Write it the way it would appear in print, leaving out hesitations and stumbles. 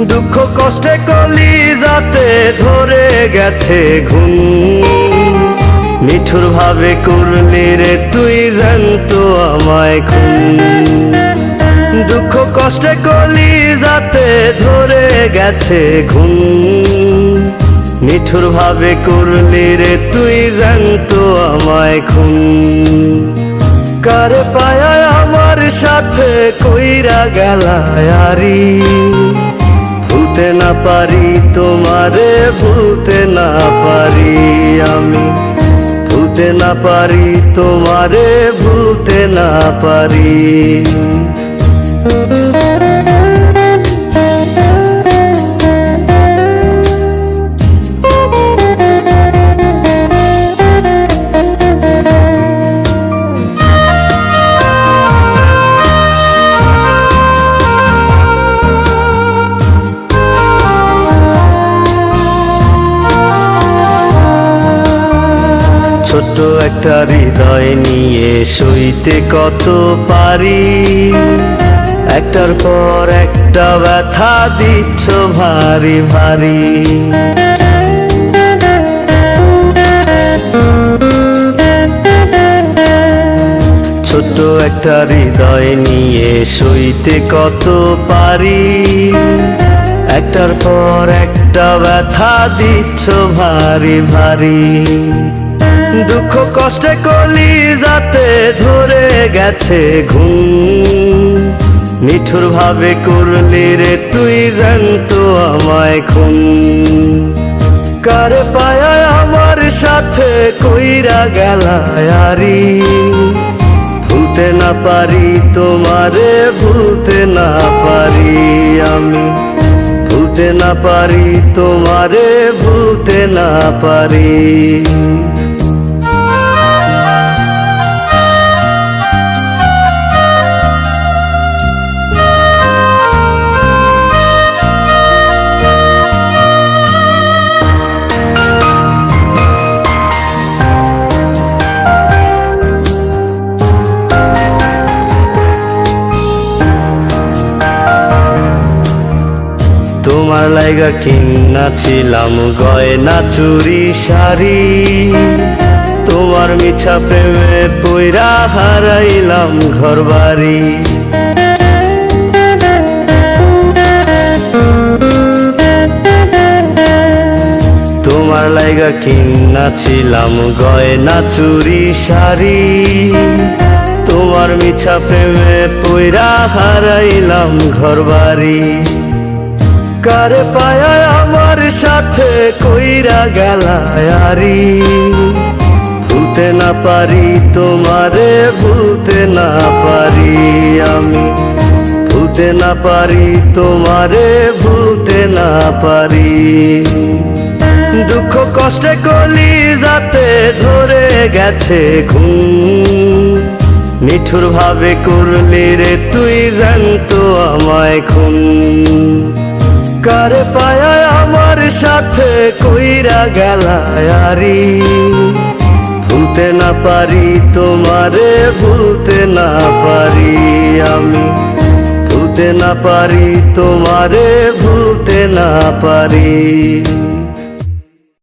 দুঃখ কষ্টে কলিজাতে ধরে গেছে ঘুম, নিঠুর ভাবে করলি রে তুই জানতো আমায় খুন। দুঃখ কষ্টে কলিজাতে ধরে গেছে ঘুম, নিঠুর ভাবে করলি রে তুই জানতো আমায় খুন। কার পায়ায় আমার সাথে কইরা গেলায়ারি, ভুলতে না পারি তোমারে, ভুলতে না পারি আমি, ভুলতে না পারি তোমারে, ভুলতে না পারি। ছোট্ট একটা হৃদয় নিয়ে সইতে কত পারি, একটার পর একটা ব্যথা দিচ্ছ ভারী ভারী। ছোট্ট একটা হৃদয় নিয়ে সইতে কত পারি, একটার পর একটা ব্যথা দিচ্ছ ভারী ভারী। দুঃখ কষ্টে কলিজাতে ধরে গেছে ঘুম, নিঠুর ভাবে করলি রে তুই জানতো আমায় খুন। কার পায়ায় আমার সাথে কইরা গেলায়ারি, ভুলতে না পারি তোমারে, ভুলতে না পারি আমি, ভুলতে না পারি তোমারে, ভুলতে না পারি। তোমার লাইগা কিনাছিলাম গয়না চুরি শাড়ি, তোমার মিছা প্রেমে পইরা হারাইলাম ঘর বাড়ি। তোমার লাইগা কিনাছিলাম গয়না চুরি শাড়ি, তোমার মিছা প্রেমে পইরা হারাইলাম ঘর বাড়ি। কার পায়ায় আমার সাথে কইরা গেলায়ারি, ভুলতে না পারি তোমারে, ভুলতে না পারি আমি, ভুলতে না পারি তোমারে, ভুলতে না পারি। দুঃখ কষ্টে কলিজাতে ধরে গেছে ঘুম, নিঠুর ভাবে করলি রে তুই জানতো আমায় খুন। কার পায়ায় আমার সাথে কইরা গেলায়ারি, ভুলতে না পারি তোমারে, ভুলতে না পারি আমি, ভুলতে না পারি তোমারে, ভুলতে না পারি।